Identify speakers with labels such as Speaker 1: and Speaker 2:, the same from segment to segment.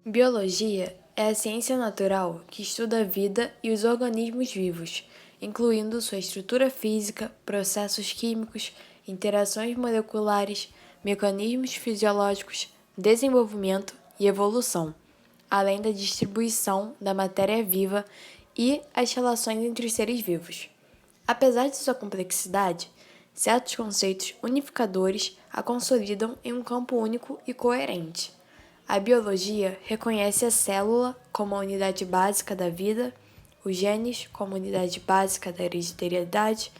Speaker 1: Biologia é a ciência natural que estuda a vida e os organismos vivos, incluindo sua estrutura física, processos químicos, interações moleculares, mecanismos fisiológicos, desenvolvimento e evolução, além da distribuição da matéria viva e as relações entre os seres vivos. Apesar de sua complexidade, certos conceitos unificadores a consolidam em um campo único e coerente. A biologia reconhece a célula como a unidade básica da vida, os genes como unidade básica da hereditariedade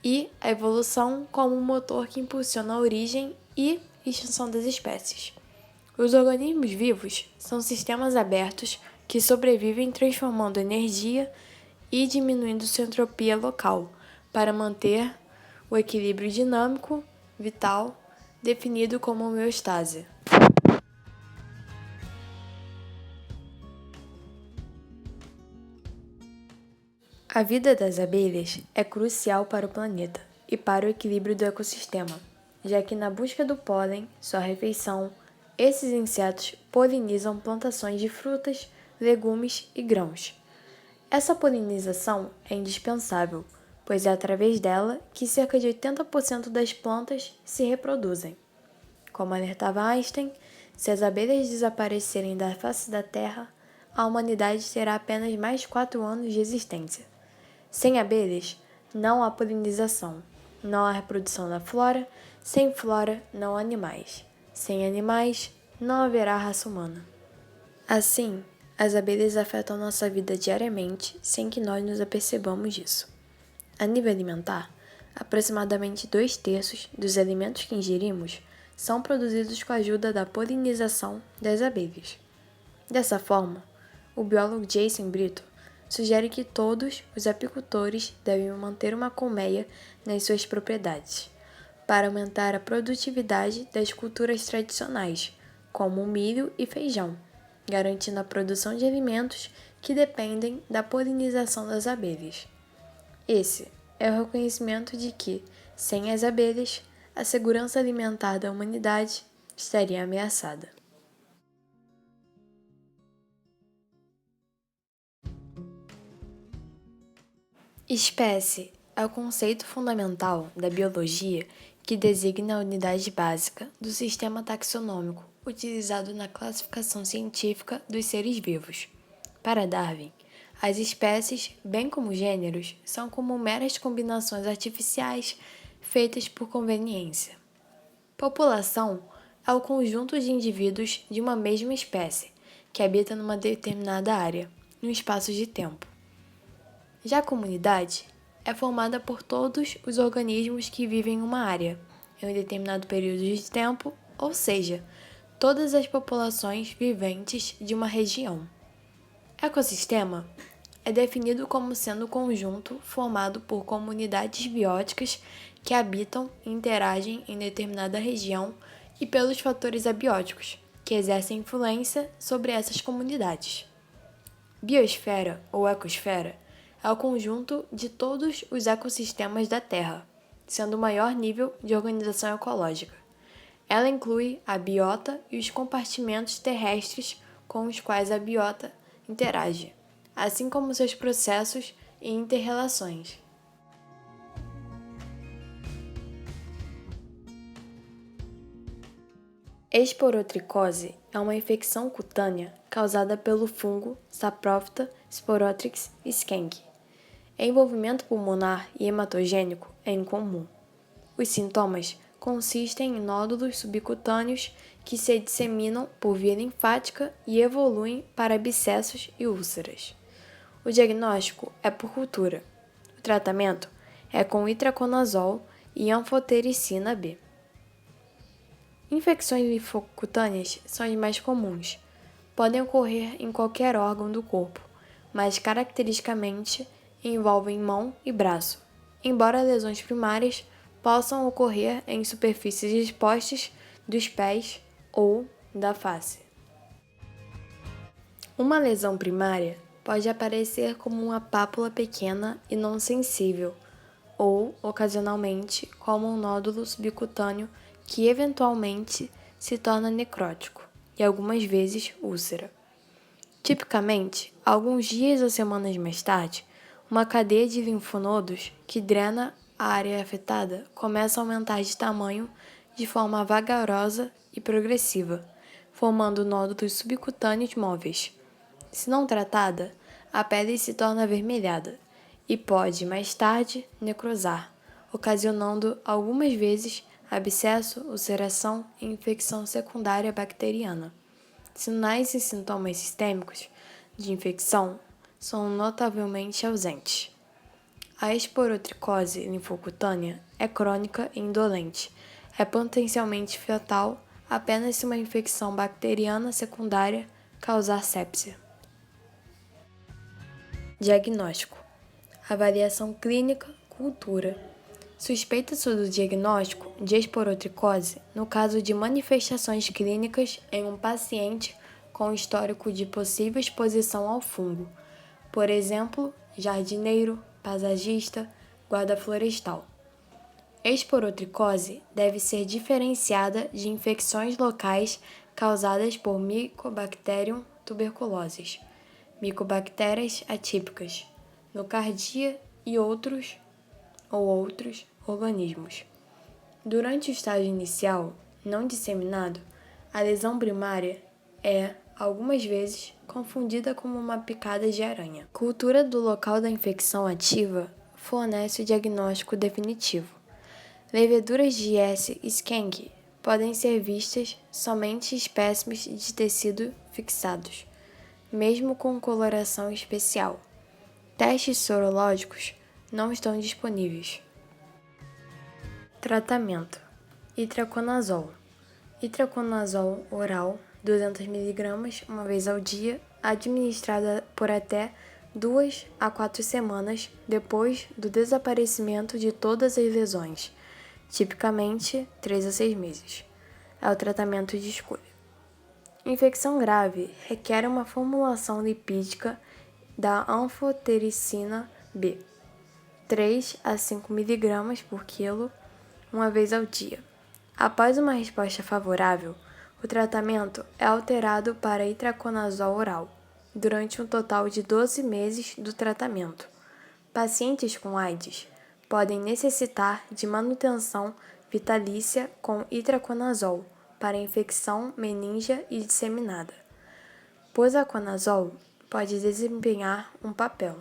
Speaker 1: e a evolução como um motor que impulsiona a origem e extinção das espécies. Os organismos vivos são sistemas abertos que sobrevivem transformando energia e diminuindo sua entropia local para manter o equilíbrio dinâmico, vital, definido como homeostase. A vida das abelhas é crucial para o planeta e para o equilíbrio do ecossistema, já que na busca do pólen, sua refeição, esses insetos polinizam plantações de frutas, legumes e grãos. Essa polinização é indispensável, pois é através dela que cerca de 80% das plantas se reproduzem. Como alertava Einstein, se as abelhas desaparecerem da face da Terra, a humanidade terá apenas mais 4 anos de existência. Sem abelhas, não há polinização, não há reprodução da flora, sem flora, não há animais. Sem animais, não haverá raça humana. Assim, as abelhas afetam nossa vida diariamente sem que nós nos apercebamos disso. A nível alimentar, aproximadamente 2/3 dos alimentos que ingerimos são produzidos com a ajuda da polinização das abelhas. Dessa forma, o biólogo Jason Brito sugere que todos os apicultores devem manter uma colmeia nas suas propriedades, para aumentar a produtividade das culturas tradicionais, como o milho e feijão, garantindo a produção de alimentos que dependem da polinização das abelhas. Esse é o reconhecimento de que, sem as abelhas, a segurança alimentar da humanidade estaria ameaçada. Espécie é o conceito fundamental da biologia que designa a unidade básica do sistema taxonômico utilizado na classificação científica dos seres vivos. Para Darwin, as espécies, bem como gêneros, são como meras combinações artificiais feitas por conveniência. População é o conjunto de indivíduos de uma mesma espécie que habita numa determinada área, num espaço de tempo. Já a comunidade é formada por todos os organismos que vivem em uma área, em um determinado período de tempo, ou seja, todas as populações viventes de uma região. Ecossistema é definido como sendo um conjunto formado por comunidades bióticas que habitam e interagem em determinada região e pelos fatores abióticos, que exercem influência sobre essas comunidades. Biosfera ou ecosfera é o conjunto de todos os ecossistemas da Terra, sendo o maior nível de organização ecológica. Ela inclui a biota e os compartimentos terrestres com os quais a biota interage, assim como seus processos e inter-relações. Esporotricose é uma infecção cutânea causada pelo fungo Saprophyta sporotrix skunk. Envolvimento pulmonar e hematogênico é incomum. Os sintomas consistem em nódulos subcutâneos que se disseminam por via linfática e evoluem para abscessos e úlceras. O diagnóstico é por cultura. O tratamento é com itraconazol e anfotericina B. Infecções linfocutâneas são as mais comuns. Podem ocorrer em qualquer órgão do corpo, mas caracteristicamente envolvem mão e braço, embora lesões primárias possam ocorrer em superfícies expostas dos pés ou da face. Uma lesão primária pode aparecer como uma pápula pequena e não sensível, ou, ocasionalmente, como um nódulo subcutâneo que eventualmente se torna necrótico. e algumas vezes úlcera. Tipicamente, alguns dias ou semanas mais tarde, uma cadeia de linfonodos que drena a área afetada começa a aumentar de tamanho de forma vagarosa e progressiva, formando nódulos subcutâneos móveis. Se não tratada, a pele se torna avermelhada e pode, mais tarde, necrosar, ocasionando algumas vezes abscesso, ulceração e infecção secundária bacteriana. Sinais e sintomas sistêmicos de infecção são notavelmente ausentes. A esporotricose linfocutânea é crônica e indolente. É potencialmente fatal apenas se uma infecção bacteriana secundária causar sepsia. Diagnóstico: avaliação clínica, cultura. Suspeita-se do diagnóstico de esporotricose no caso de manifestações clínicas em um paciente com histórico de possível exposição ao fungo, por exemplo, jardineiro, paisagista, guarda florestal. Esporotricose deve ser diferenciada de infecções locais causadas por Mycobacterium tuberculosis, micobactérias atípicas, nocardia e outros organismos. Durante o estágio inicial, não disseminado, a lesão primária é, algumas vezes, confundida como uma picada de aranha. Cultura do local da infecção ativa fornece o diagnóstico definitivo. Leveduras de S. schenck podem ser vistas somente em espécimes de tecido fixados, mesmo com coloração especial. Testes sorológicos não estão disponíveis. Tratamento: itraconazol. Itraconazol oral, 200 mg uma vez ao dia, administrada por até 2 a 4 semanas depois do desaparecimento de todas as lesões, tipicamente 3 a 6 meses. É o tratamento de escolha. Infecção grave requer uma formulação lipídica da anfotericina B, 3 a 5 mg por quilo, uma vez ao dia. Após uma resposta favorável, o tratamento é alterado para itraconazol oral, durante um total de 12 meses do tratamento. Pacientes com AIDS podem necessitar de manutenção vitalícia com itraconazol para infecção meníngea e disseminada. Posaconazol pode desempenhar um papel.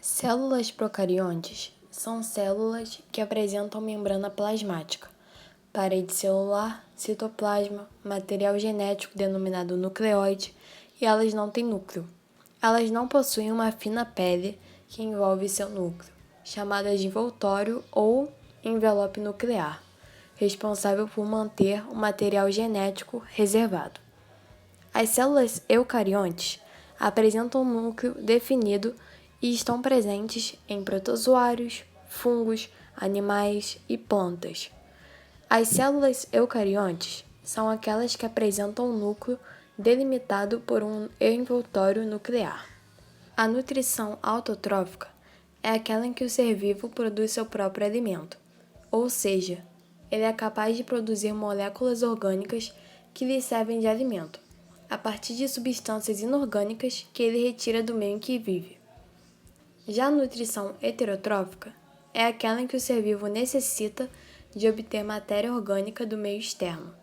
Speaker 1: Células procariontes são células que apresentam membrana plasmática, parede celular, citoplasma, material genético denominado nucleoide, e elas não têm núcleo. Elas não possuem uma fina pele que envolve seu núcleo, chamada de envoltório ou envelope nuclear, responsável por manter o material genético reservado. As células eucariontes apresentam um núcleo definido e estão presentes em protozoários, fungos, animais e plantas. As células eucariontes são aquelas que apresentam um núcleo delimitado por um envoltório nuclear. A nutrição autotrófica é aquela em que o ser vivo produz seu próprio alimento, ou seja, ele é capaz de produzir moléculas orgânicas que lhe servem de alimento, a partir de substâncias inorgânicas que ele retira do meio em que vive. Já a nutrição heterotrófica é aquela em que o ser vivo necessita de obter matéria orgânica do meio externo,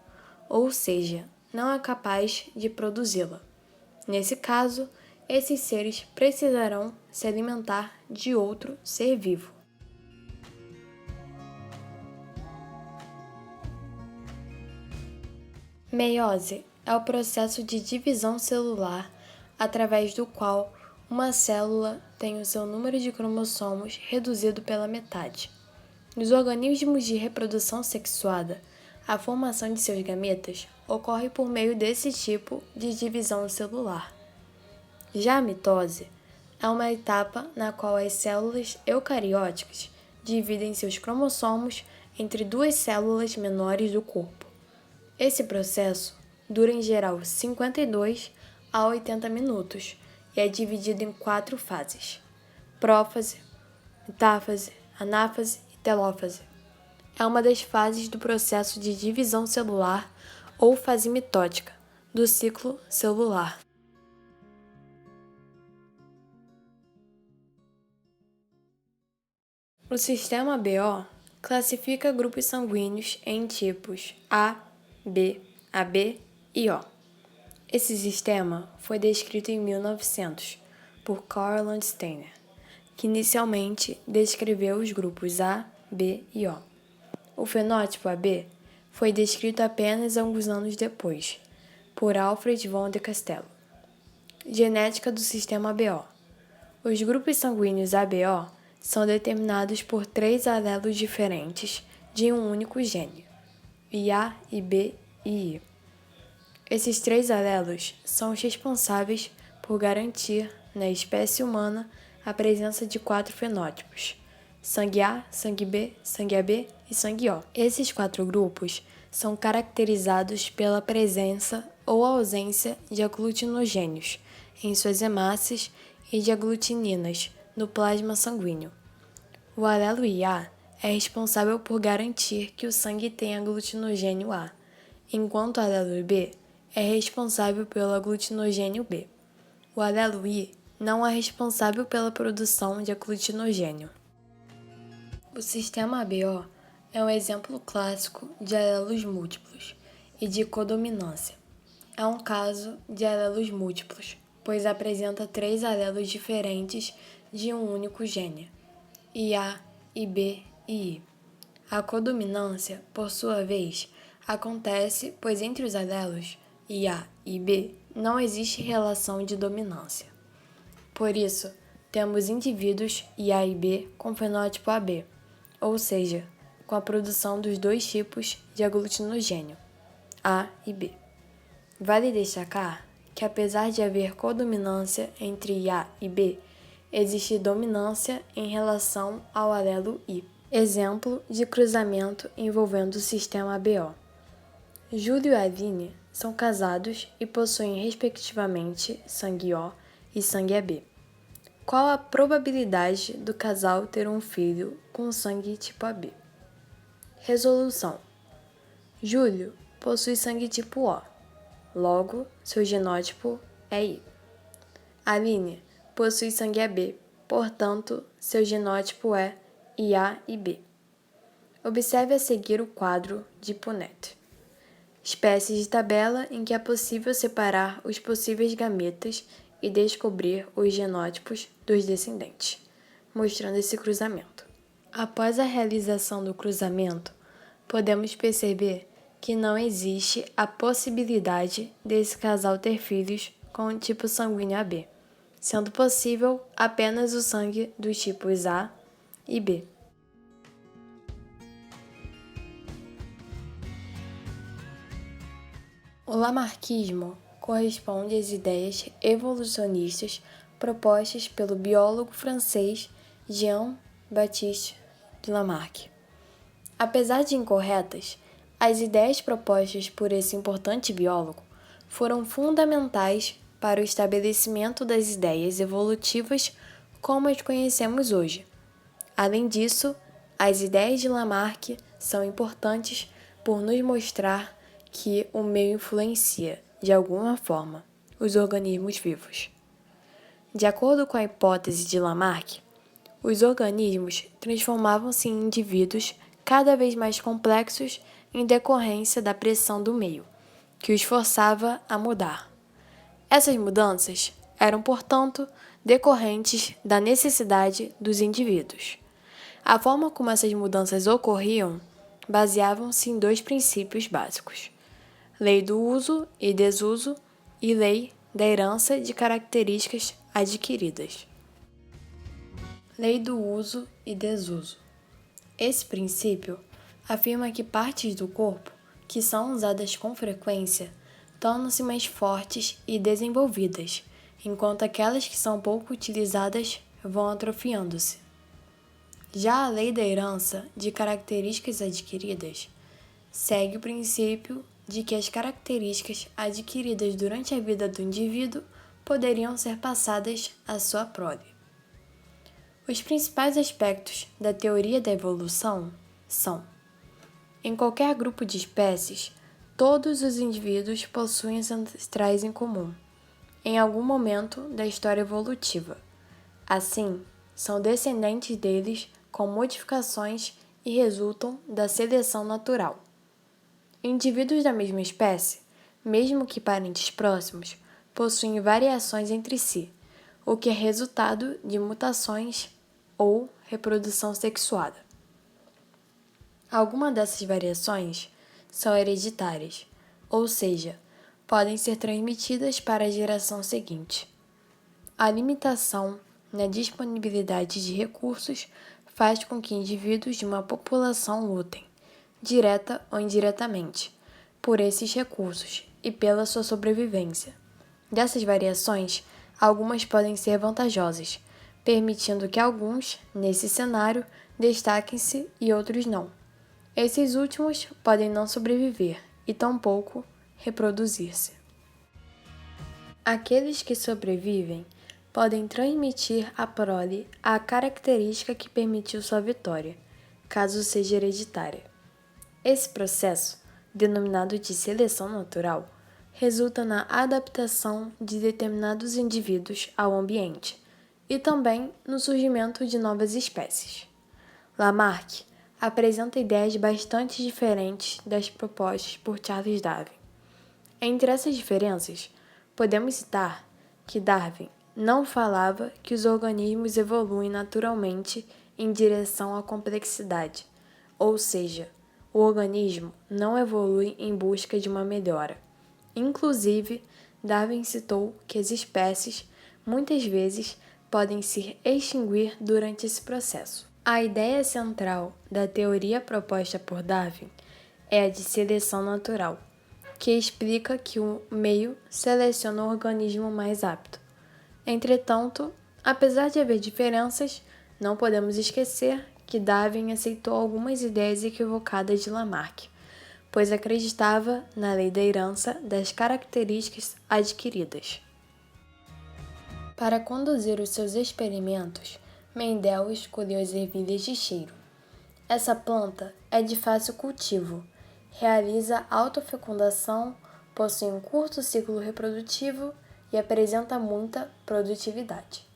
Speaker 1: ou seja, não é capaz de produzi-la. Nesse caso, esses seres precisarão se alimentar de outro ser vivo. Meiose é o processo de divisão celular através do qual uma célula tem o seu número de cromossomos reduzido pela metade. Nos organismos de reprodução sexuada, a formação de seus gametas ocorre por meio desse tipo de divisão celular. Já a mitose é uma etapa na qual as células eucarióticas dividem seus cromossomos entre duas células menores do corpo. Esse processo dura em geral 52 a 80 minutos e é dividido em 4 fases: prófase, metáfase, anáfase e telófase. É uma das fases do processo de divisão celular ou fase mitótica do ciclo celular. O sistema BO classifica grupos sanguíneos em tipos A, B, AB e O. Esse sistema foi descrito em 1900 por Karl Landsteiner, que inicialmente descreveu os grupos A, B e O. O fenótipo AB foi descrito apenas alguns anos depois, por Alfred von de Castello. Genética do sistema BO. Os grupos sanguíneos ABO são determinados por 3 alelos diferentes de um único gene, IA, IB e I. Esses 3 alelos são os responsáveis por garantir, na espécie humana, a presença de 4 fenótipos: sangue A, sangue B, sangue AB e sangue O. Esses 4 grupos são caracterizados pela presença ou ausência de aglutinogênios em suas hemácias e de aglutininas no plasma sanguíneo. O alelo IA é responsável por garantir que o sangue tenha aglutinogênio A, enquanto o alelo IB é responsável pelo aglutinogênio B. O alelo I não é responsável pela produção de aglutinogênio. O sistema ABO é um exemplo clássico de alelos múltiplos e de codominância. É um caso de alelos múltiplos, pois apresenta 3 alelos diferentes de um único gene, IA, IB e I. A codominância, por sua vez, acontece pois entre os alelos IA e IB não existe relação de dominância. Por isso, temos indivíduos IA e IB com fenótipo AB, ou seja, com a produção dos 2 tipos de aglutinogênio, A e B. Vale destacar que, apesar de haver codominância entre IA e B, existe dominância em relação ao alelo I. Exemplo de cruzamento envolvendo o sistema ABO. Júlio e Aline são casados e possuem respectivamente sangue O e sangue AB. Qual a probabilidade do casal ter um filho com sangue tipo AB? Resolução: Júlio possui sangue tipo O, logo seu genótipo é I. Aline possui sangue AB, portanto seu genótipo é IA e B. Observe a seguir o quadro de Punnett. Espécies de tabela em que é possível separar os possíveis gametas e descobrir os genótipos dos descendentes, mostrando esse cruzamento. Após a realização do cruzamento, podemos perceber que não existe a possibilidade desse casal ter filhos com o tipo sanguíneo AB, sendo possível apenas o sangue dos tipos A e B. O lamarckismo corresponde às ideias evolucionistas propostas pelo biólogo francês Jean-Baptiste Lamarck. Apesar de incorretas, as ideias propostas por esse importante biólogo foram fundamentais para o estabelecimento das ideias evolutivas como as conhecemos hoje. Além disso, as ideias de Lamarck são importantes por nos mostrar que o meio influencia, de alguma forma, os organismos vivos. De acordo com a hipótese de Lamarck, os organismos transformavam-se em indivíduos cada vez mais complexos em decorrência da pressão do meio, que os forçava a mudar. Essas mudanças eram, portanto, decorrentes da necessidade dos indivíduos. A forma como essas mudanças ocorriam baseavam-se em 2 princípios básicos: lei do uso e desuso e lei da herança de características adquiridas. Lei do uso e desuso. Esse princípio afirma que partes do corpo que são usadas com frequência tornam-se mais fortes e desenvolvidas, enquanto aquelas que são pouco utilizadas vão atrofiando-se. Já a lei da herança de características adquiridas segue o princípio de que as características adquiridas durante a vida do indivíduo poderiam ser passadas à sua prole. Os principais aspectos da teoria da evolução são: em qualquer grupo de espécies, todos os indivíduos possuem ancestrais em comum, em algum momento da história evolutiva. Assim, são descendentes deles com modificações e resultam da seleção natural. Indivíduos da mesma espécie, mesmo que parentes próximos, possuem variações entre si, o que é resultado de mutações ou reprodução sexuada. Algumas dessas variações são hereditárias, ou seja, podem ser transmitidas para a geração seguinte. A limitação na disponibilidade de recursos faz com que indivíduos de uma população lutem, direta ou indiretamente, por esses recursos e pela sua sobrevivência. Dessas variações, algumas podem ser vantajosas, permitindo que alguns, nesse cenário, destaquem-se e outros não. Esses últimos podem não sobreviver e tampouco reproduzir-se. Aqueles que sobrevivem podem transmitir à prole a característica que permitiu sua vitória, caso seja hereditária. Esse processo, denominado de seleção natural, resulta na adaptação de determinados indivíduos ao ambiente e também no surgimento de novas espécies. Lamarck apresenta ideias bastante diferentes das propostas por Charles Darwin. Entre essas diferenças, podemos citar que Darwin não falava que os organismos evoluem naturalmente em direção à complexidade, ou seja, o organismo não evolui em busca de uma melhora. Inclusive, Darwin citou que as espécies, muitas vezes, podem se extinguir durante esse processo. A ideia central da teoria proposta por Darwin é a de seleção natural, que explica que o meio seleciona o organismo mais apto. Entretanto, apesar de haver diferenças, não podemos esquecer que Darwin aceitou algumas ideias equivocadas de Lamarck, pois acreditava na lei da herança das características adquiridas. Para conduzir os seus experimentos, Mendel escolheu as ervilhas de cheiro. Essa planta é de fácil cultivo, realiza autofecundação, possui um curto ciclo reprodutivo e apresenta muita produtividade.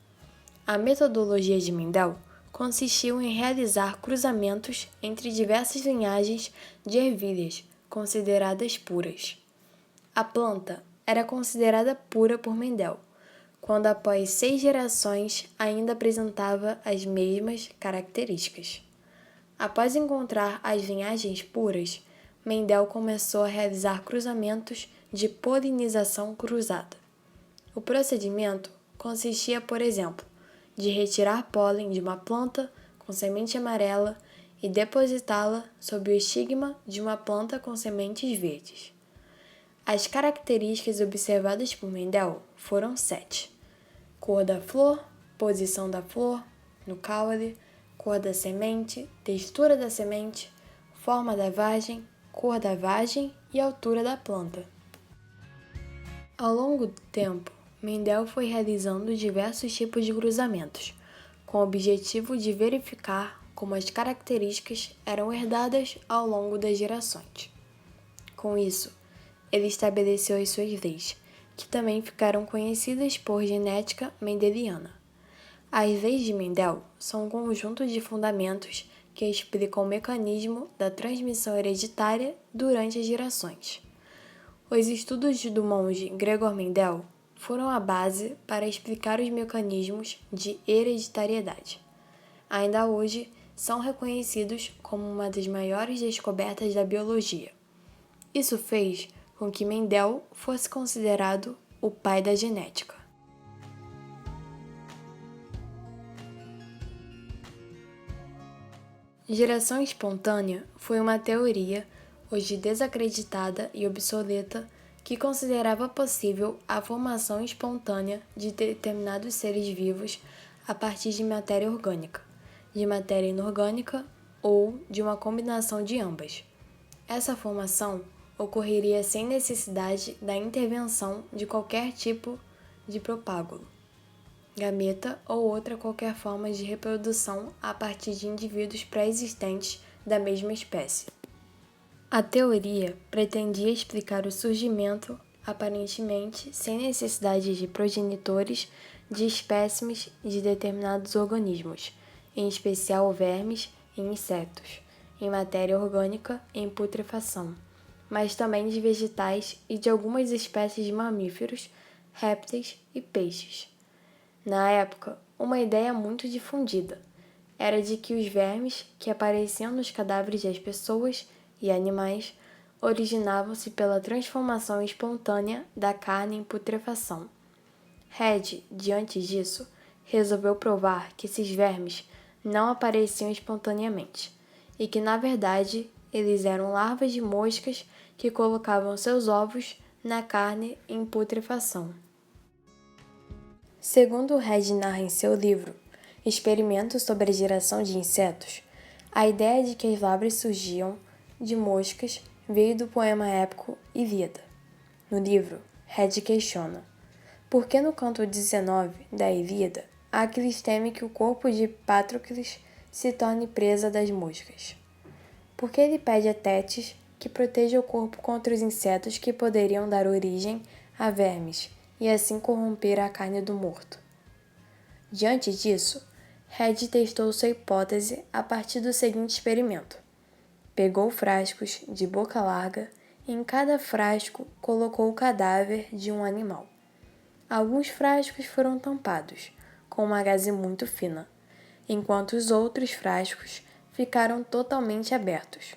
Speaker 1: A metodologia de Mendel consistiu em realizar cruzamentos entre diversas linhagens de ervilhas consideradas puras. A planta era considerada pura por Mendel, quando após 6 gerações ainda apresentava as mesmas características. Após encontrar as linhagens puras, Mendel começou a realizar cruzamentos de polinização cruzada. O procedimento consistia, por exemplo, de retirar pólen de uma planta com semente amarela e depositá-la sob o estigma de uma planta com sementes verdes. As características observadas por Mendel foram 7: cor da flor, posição da flor no caule, cor da semente, textura da semente, forma da vagem, cor da vagem e altura da planta. Ao longo do tempo, Mendel foi realizando diversos tipos de cruzamentos, com o objetivo de verificar como as características eram herdadas ao longo das gerações. Com isso, ele estabeleceu as suas leis, que também ficaram conhecidas por genética mendeliana. As leis de Mendel são um conjunto de fundamentos que explicam o mecanismo da transmissão hereditária durante as gerações. Os estudos do monge Gregor Mendel foram a base para explicar os mecanismos de hereditariedade. Ainda hoje, são reconhecidos como uma das maiores descobertas da biologia. Isso fez com que Mendel fosse considerado o pai da genética. Geração espontânea foi uma teoria, hoje desacreditada e obsoleta, que considerava possível a formação espontânea de determinados seres vivos a partir de matéria orgânica, de matéria inorgânica ou de uma combinação de ambas. Essa formação ocorreria sem necessidade da intervenção de qualquer tipo de propágulo. gameta ou outra qualquer forma de reprodução a partir de indivíduos pré-existentes da mesma espécie. A teoria pretendia explicar o surgimento, aparentemente sem necessidade de progenitores, de espécimes de determinados organismos, em especial vermes e insetos, em matéria orgânica em putrefação, mas também de vegetais e de algumas espécies de mamíferos, répteis e peixes. Na época, uma ideia muito difundida era de que os vermes que apareciam nos cadáveres das pessoas e animais originavam-se pela transformação espontânea da carne em putrefação. Red, diante disso, resolveu provar que esses vermes não apareciam espontaneamente e que, na verdade, eles eram larvas de moscas que colocavam seus ovos na carne em putrefação. Segundo Red narra em seu livro Experimentos sobre a Geração de Insetos, a ideia de que as larvas surgiam de moscas veio do poema épico Ilíada. No livro, Red questiona: por que no canto 19 da Ilíada Aquiles teme que o corpo de Patroclus se torne presa das moscas? Por que ele pede a Tétis que proteja o corpo contra os insetos que poderiam dar origem a vermes e assim corromper a carne do morto? Diante disso, Red testou sua hipótese a partir do seguinte experimento. Pegou frascos de boca larga e em cada frasco colocou o cadáver de um animal. Alguns frascos foram tampados, com uma gaze muito fina, enquanto os outros frascos ficaram totalmente abertos.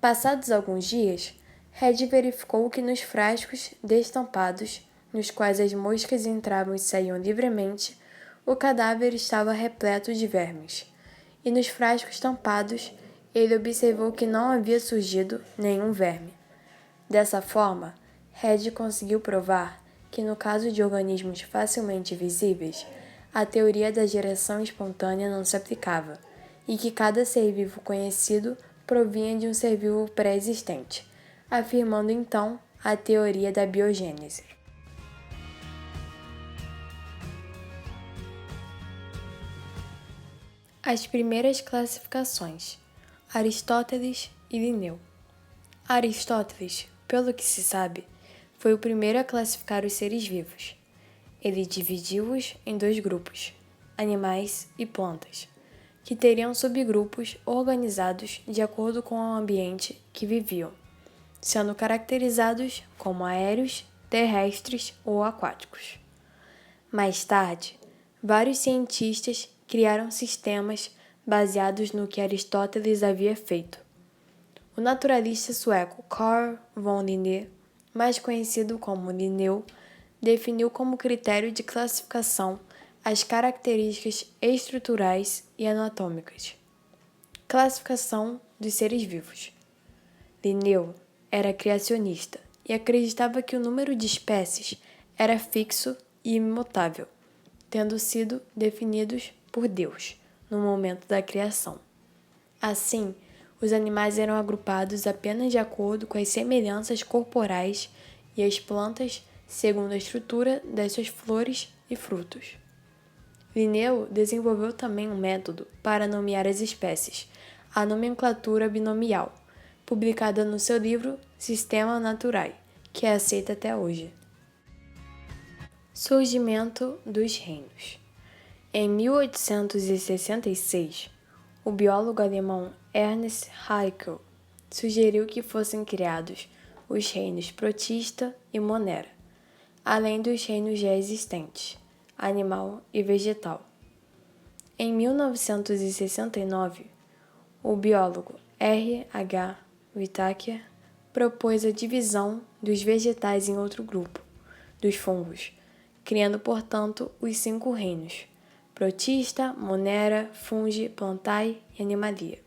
Speaker 1: Passados alguns dias, Red verificou que nos frascos destampados, nos quais as moscas entravam e saíam livremente, o cadáver estava repleto de vermes, e nos frascos tampados, ele observou que não havia surgido nenhum verme. Dessa forma, Red conseguiu provar que, no caso de organismos facilmente visíveis, a teoria da geração espontânea não se aplicava, e que cada ser vivo conhecido provinha de um ser vivo pré-existente, afirmando então a teoria da biogênese. As primeiras classificações: Aristóteles e Linneu. Aristóteles, pelo que se sabe, foi o primeiro a classificar os seres vivos. Ele dividiu-os em dois grupos, animais e plantas, que teriam subgrupos organizados de acordo com o ambiente que viviam, sendo caracterizados como aéreos, terrestres ou aquáticos. Mais tarde, vários cientistas criaram sistemas baseados no que Aristóteles havia feito. O naturalista sueco Carl von Linné, mais conhecido como Linneu, definiu como critério de classificação as características estruturais e anatômicas. Classificação dos seres vivos. Linneu era criacionista e acreditava que o número de espécies era fixo e imutável, tendo sido definidos por Deus no momento da criação. Assim, os animais eram agrupados apenas de acordo com as semelhanças corporais e as plantas segundo a estrutura das suas flores e frutos. Linneu desenvolveu também um método para nomear as espécies, a nomenclatura binomial, publicada no seu livro Systema Naturae, que é aceita até hoje. Surgimento dos reinos. Em 1866, o biólogo alemão Ernst Haeckel sugeriu que fossem criados os reinos Protista e Monera, além dos reinos já existentes, animal e vegetal. Em 1969, o biólogo R. H. Whittaker propôs a divisão dos vegetais em outro grupo, dos fungos, criando, portanto, os 5 reinos: Protista, Monera, Fungi, Plantae e Animalia.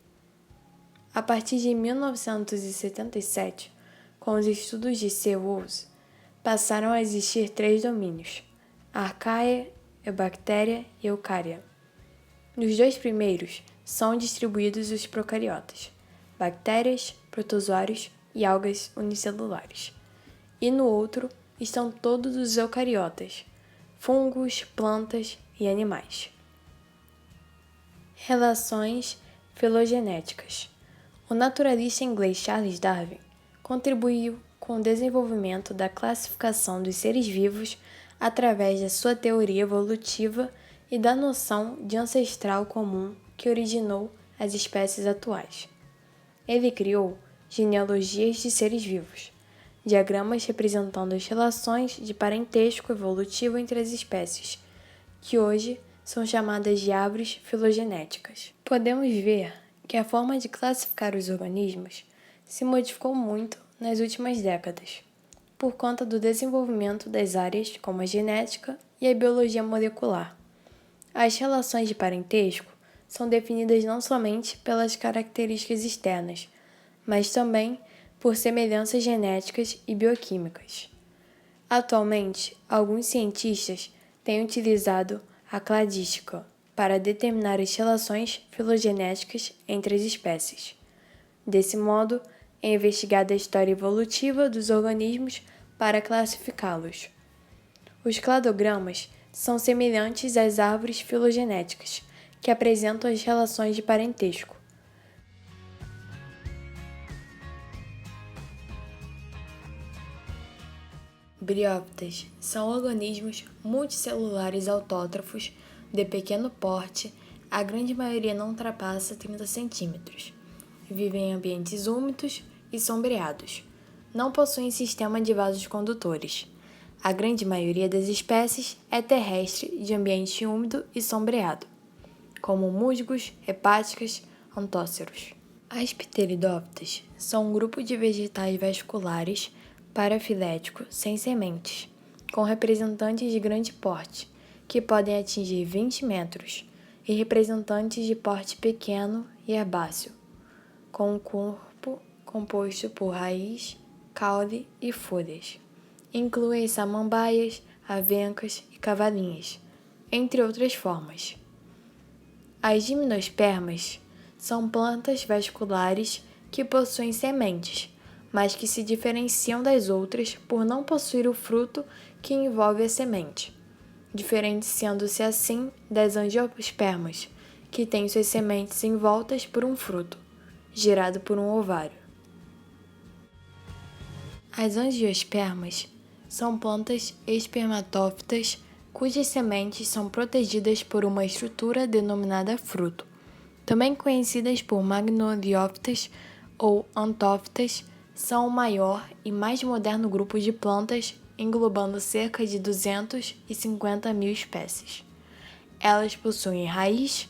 Speaker 1: A partir de 1977, com os estudos de C. Woolf, passaram a existir 3 domínios: Archaea, Eubactéria e Eukarya. Nos 2 primeiros são distribuídos os procariotas, bactérias, protozoários e algas unicelulares. E no outro estão todos os eucariotas, fungos, plantas e animais. Relações filogenéticas. O naturalista inglês Charles Darwin contribuiu com o desenvolvimento da classificação dos seres vivos através da sua teoria evolutiva e da noção de ancestral comum que originou as espécies atuais. Ele criou genealogias de seres vivos, diagramas representando as relações de parentesco evolutivo entre as espécies, que hoje são chamadas de árvores filogenéticas. Podemos ver que a forma de classificar os organismos se modificou muito nas últimas décadas, por conta do desenvolvimento das áreas como a genética e a biologia molecular. As relações de parentesco são definidas não somente pelas características externas, mas também por semelhanças genéticas e bioquímicas. Atualmente, alguns cientistas têm utilizado a cladística para determinar as relações filogenéticas entre as espécies. Desse modo, é investigada a história evolutiva dos organismos para classificá-los. Os cladogramas são semelhantes às árvores filogenéticas, que apresentam as relações de parentesco. Briófitas são organismos multicelulares autótrofos de pequeno porte, a grande maioria não ultrapassa 30 centímetros. Vivem em ambientes úmidos e sombreados. Não possuem sistema de vasos condutores. A grande maioria das espécies é terrestre de ambiente úmido e sombreado, como musgos, hepáticas, antóceros. As pteridófitas são um grupo de vegetais vasculares parafiléticos sem sementes, com representantes de grande porte, que podem atingir 20 metros, e representantes de porte pequeno e herbáceo, com um corpo composto por raiz, caule e folhas. Incluem samambaias, avencas e cavalinhas, entre outras formas. As gimnospermas são plantas vasculares que possuem sementes, mas que se diferenciam das outras por não possuir o fruto que envolve a semente, diferenciando-se assim das angiospermas, que têm suas sementes envoltas por um fruto, gerado por um ovário. As angiospermas são plantas espermatófitas cujas sementes são protegidas por uma estrutura denominada fruto, também conhecidas por magnoliófitas ou antófitas. São o maior e mais moderno grupo de plantas, englobando cerca de 250 mil espécies. Elas possuem raiz,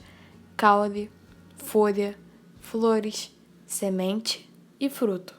Speaker 1: caule, folha, flores, semente e fruto.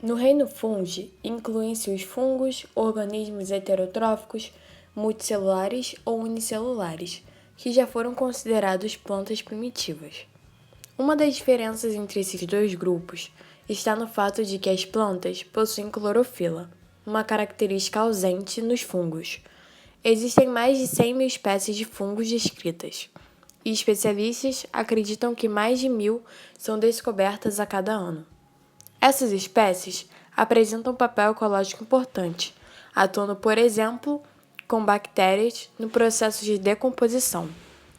Speaker 1: No reino fungi, incluem-se os fungos, organismos heterotróficos, multicelulares ou unicelulares, que já foram considerados plantas primitivas. Uma das diferenças entre esses dois grupos está no fato de que as plantas possuem clorofila, uma característica ausente nos fungos. Existem mais de 100 mil espécies de fungos descritas, e especialistas acreditam que mais de 1.000 são descobertas a cada ano. Essas espécies apresentam um papel ecológico importante, atuando, por exemplo, com bactérias no processo de decomposição.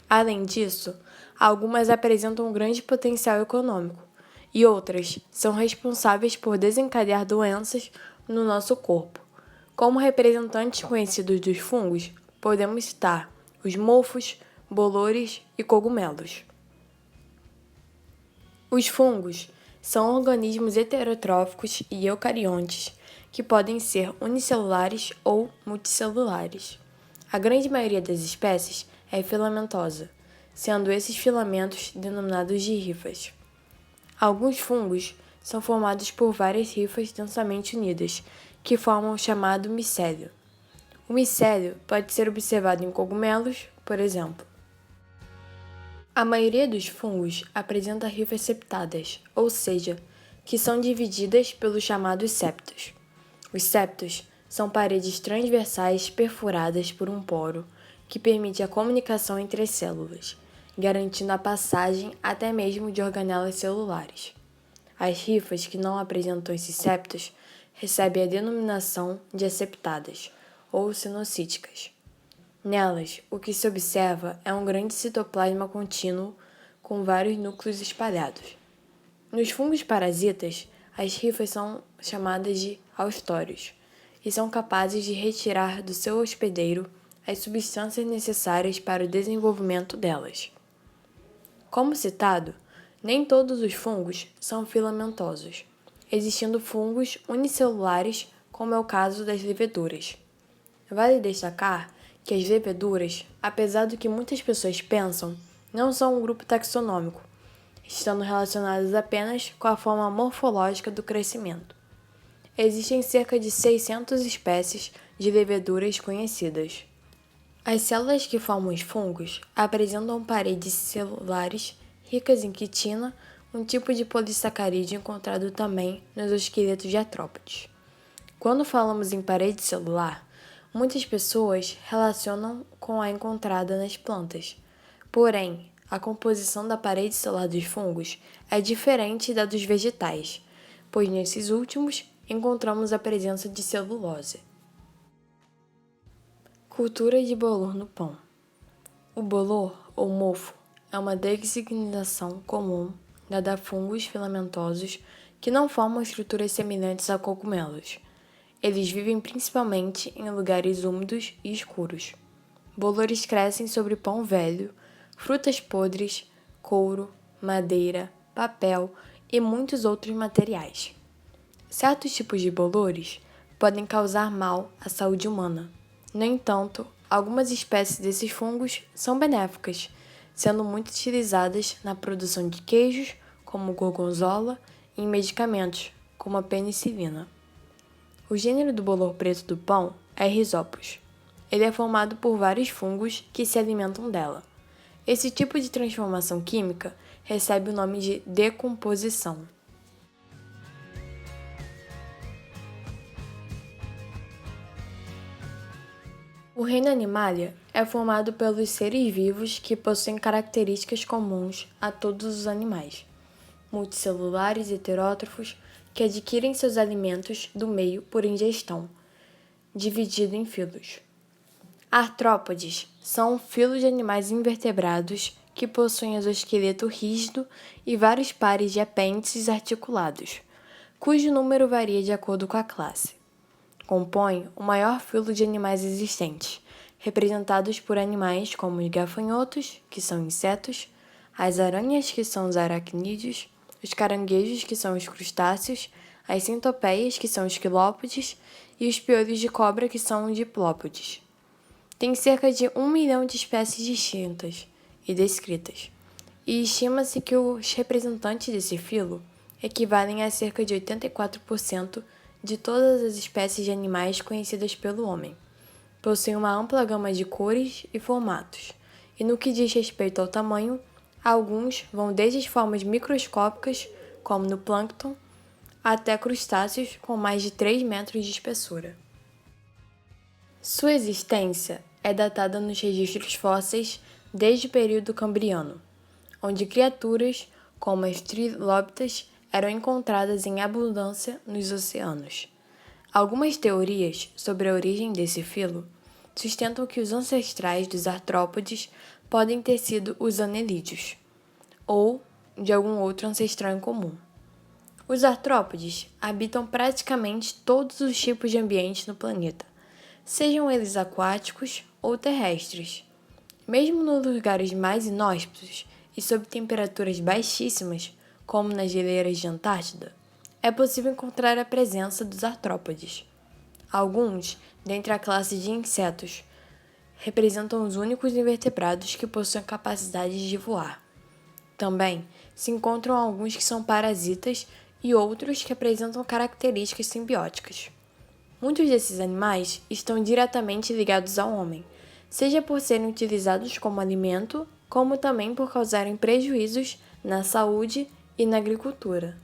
Speaker 1: Além disso, algumas apresentam um grande potencial econômico e outras são responsáveis por desencadear doenças no nosso corpo. Como representantes conhecidos dos fungos, podemos citar os mofos, bolores e cogumelos. Os fungos são organismos heterotróficos e eucariontes que podem ser unicelulares ou multicelulares. A grande maioria das espécies é filamentosa, sendo esses filamentos denominados de rifas. Alguns fungos são formados por várias rifas densamente unidas, que formam o chamado micélio. O micélio pode ser observado em cogumelos, por exemplo. A maioria dos fungos apresenta rifas septadas, ou seja, que são divididas pelos chamados septos. Os septos são paredes transversais perfuradas por um poro que permite a comunicação entre as células, garantindo a passagem até mesmo de organelas celulares. As rifas que não apresentam esses septos recebem a denominação de asseptadas ou sinocíticas. Nelas, o que se observa é um grande citoplasma contínuo com vários núcleos espalhados. Nos fungos parasitas, as rifas são chamadas de haustórios e são capazes de retirar do seu hospedeiro as substâncias necessárias para o desenvolvimento delas. Como citado, nem todos os fungos são filamentosos, existindo fungos unicelulares, como é o caso das leveduras. Vale destacar que as leveduras, apesar do que muitas pessoas pensam, não são um grupo taxonômico, estando relacionadas apenas com a forma morfológica do crescimento. Existem cerca de 600 espécies de leveduras conhecidas. As células que formam os fungos apresentam paredes celulares ricas em quitina, um tipo de polissacarídeo encontrado também nos esqueletos de artrópodes. Quando falamos em parede celular, muitas pessoas relacionam com a encontrada nas plantas. Porém, a composição da parede celular dos fungos é diferente da dos vegetais, pois nesses últimos encontramos a presença de celulose. Cultura de bolor no pão. O bolor, ou mofo, é uma designação comum dada a fungos filamentosos que não formam estruturas semelhantes a cogumelos. Eles vivem principalmente em lugares úmidos e escuros. Bolores crescem sobre pão velho, frutas podres, couro, madeira, papel e muitos outros materiais. Certos tipos de bolores podem causar mal à saúde humana. No entanto, algumas espécies desses fungos são benéficas, sendo muito utilizadas na produção de queijos, como o gorgonzola, e em medicamentos, como a penicilina. O gênero do bolor preto do pão é Rhizopus. Ele é formado por vários fungos que se alimentam dela. Esse tipo de transformação química recebe o nome de decomposição. O reino Animalia é formado pelos seres vivos que possuem características comuns a todos os animais, multicelulares heterótrofos que adquirem seus alimentos do meio por ingestão, dividido em filos. Artrópodes são um filo de animais invertebrados que possuem exoesqueleto rígido e vários pares de apêndices articulados, cujo número varia de acordo com a classe. Compõe o maior filo de animais existentes, representados por animais como os gafanhotos, que são insetos, as aranhas, que são os aracnídeos, os caranguejos, que são os crustáceos, as centopeias, que são os quilópodes, e os piolhos de cobra, que são os diplópodes. Tem cerca de 1 milhão de espécies distintas e descritas, e estima-se que os representantes desse filo equivalem a cerca de 84% de todas as espécies de animais conhecidas pelo homem. Possuem uma ampla gama de cores e formatos, e no que diz respeito ao tamanho, alguns vão desde as formas microscópicas, como no plâncton, até crustáceos com mais de 3 metros de espessura. Sua existência é datada nos registros fósseis desde o período cambriano, onde criaturas como as trilóbitas eram encontradas em abundância nos oceanos. Algumas teorias sobre a origem desse filo sustentam que os ancestrais dos artrópodes podem ter sido os anelídeos, ou de algum outro ancestral em comum. Os artrópodes habitam praticamente todos os tipos de ambientes no planeta, sejam eles aquáticos ou terrestres. Mesmo nos lugares mais inóspitos e sob temperaturas baixíssimas, como nas geleiras de Antártida, é possível encontrar a presença dos artrópodes. Alguns, dentre a classe de insetos, representam os únicos invertebrados que possuem capacidade de voar. Também se encontram alguns que são parasitas e outros que apresentam características simbióticas. Muitos desses animais estão diretamente ligados ao homem, seja por serem utilizados como alimento, como também por causarem prejuízos na saúde e na agricultura.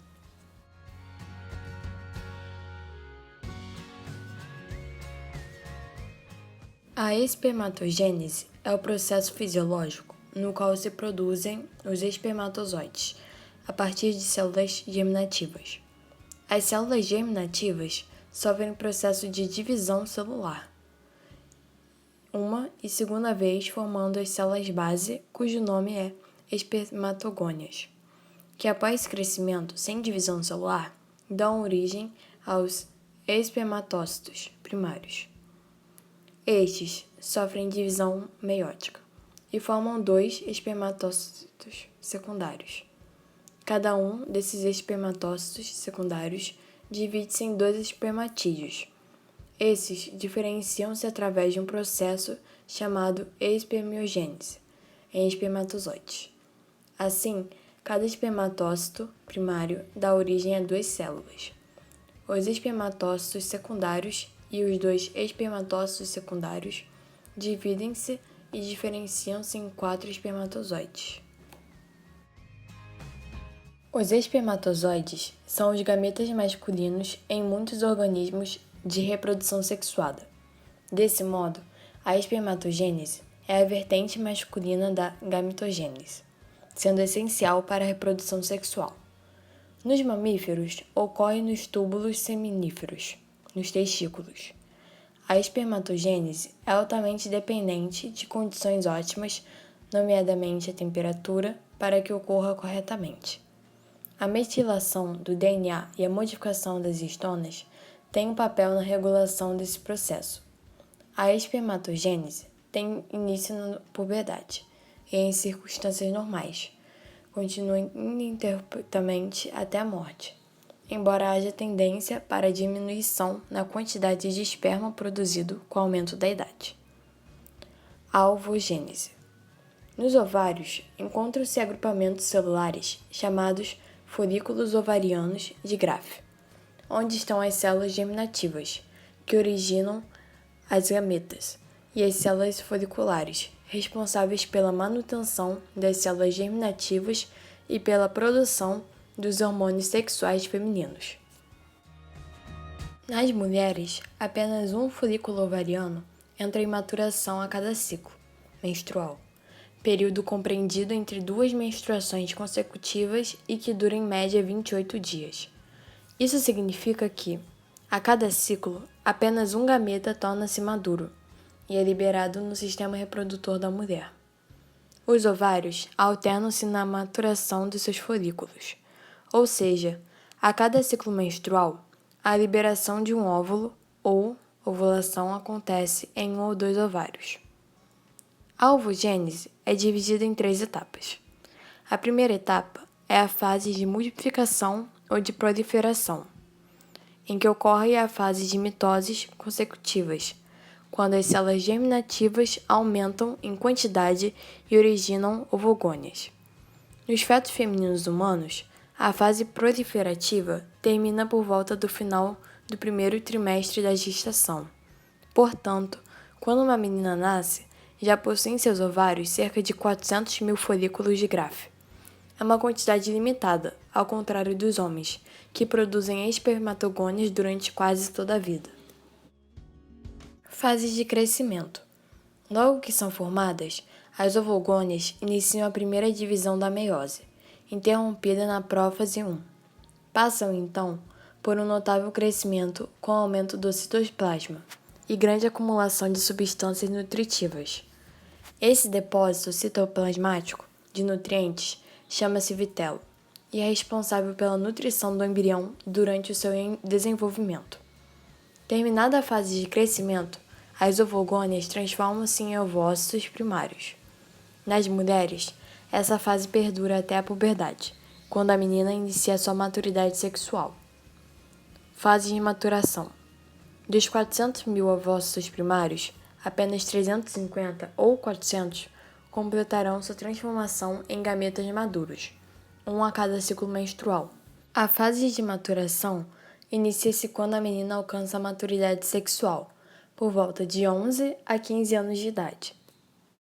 Speaker 1: A espermatogênese é o processo fisiológico no qual se produzem os espermatozoides a partir de células germinativas. As células germinativas sofrem o processo de divisão celular, uma e segunda vez formando as células base, cujo nome é espermatogônias, que após esse crescimento sem divisão celular, dão origem aos espermatócitos primários. Estes sofrem divisão meiótica e formam 2 espermatócitos secundários. Cada um desses espermatócitos secundários divide-se em 2 espermatídeos. Esses diferenciam-se através de um processo chamado espermiogênese em espermatozoides. Assim, cada espermatócito primário dá origem a 2 células. Os espermatócitos secundários e os 2 espermatócitos secundários dividem-se e diferenciam-se em 4 espermatozoides. Os espermatozoides são os gametas masculinos em muitos organismos de reprodução sexuada. Desse modo, a espermatogênese é a vertente masculina da gametogênese, sendo essencial para a reprodução sexual. Nos mamíferos, ocorre nos túbulos seminíferos, nos testículos. A espermatogênese é altamente dependente de condições ótimas, nomeadamente a temperatura, para que ocorra corretamente. A metilação do DNA e a modificação das histonas têm um papel na regulação desse processo. A espermatogênese tem início na puberdade e em circunstâncias normais, continua ininterruptamente até a morte, embora haja tendência para diminuição na quantidade de esperma produzido com o aumento da idade. A ovogênese. Nos ovários encontram-se agrupamentos celulares chamados folículos ovarianos de Graafi, onde estão as células germinativas, que originam as gametas, e as células foliculares, responsáveis pela manutenção das células germinativas e pela produção dos hormônios sexuais femininos. Nas mulheres, apenas um folículo ovariano entra em maturação a cada ciclo menstrual, período compreendido entre 2 menstruações consecutivas e que dura em média 28 dias. Isso significa que, a cada ciclo, apenas um gameta torna-se maduro e é liberado no sistema reprodutor da mulher. Os ovários alternam-se na maturação dos seus folículos, ou seja, a cada ciclo menstrual, a liberação de um óvulo ou ovulação acontece em 1 ou 2 ovários. A ovogênese é dividida em 3 etapas. A primeira etapa é a fase de multiplicação ou de proliferação, em que ocorre a fase de mitoses consecutivas, quando as células germinativas aumentam em quantidade e originam ovogônias. Nos fetos femininos humanos, a fase proliferativa termina por volta do final do primeiro trimestre da gestação. Portanto, quando uma menina nasce, já possui em seus ovários cerca de 400 mil folículos de Graafi. É uma quantidade limitada, ao contrário dos homens, que produzem espermatogônias durante quase toda a vida. Fases de crescimento. Logo que são formadas, as ovogônias iniciam a primeira divisão da meiose, interrompida na prófase 1. Passam, então, por um notável crescimento com o aumento do citoplasma e grande acumulação de substâncias nutritivas. Esse depósito citoplasmático de nutrientes chama-se vitelo e é responsável pela nutrição do embrião durante o seu desenvolvimento. Terminada a fase de crescimento, as ovogônias transformam-se em ovócitos primários. Nas mulheres, essa fase perdura até a puberdade, quando a menina inicia sua maturidade sexual. Fase de maturação. Dos 400 mil ovócitos primários, apenas 350 ou 400 completarão sua transformação em gametas maduros, um a cada ciclo menstrual. A fase de maturação inicia-se quando a menina alcança a maturidade sexual, por volta de 11 a 15 anos de idade.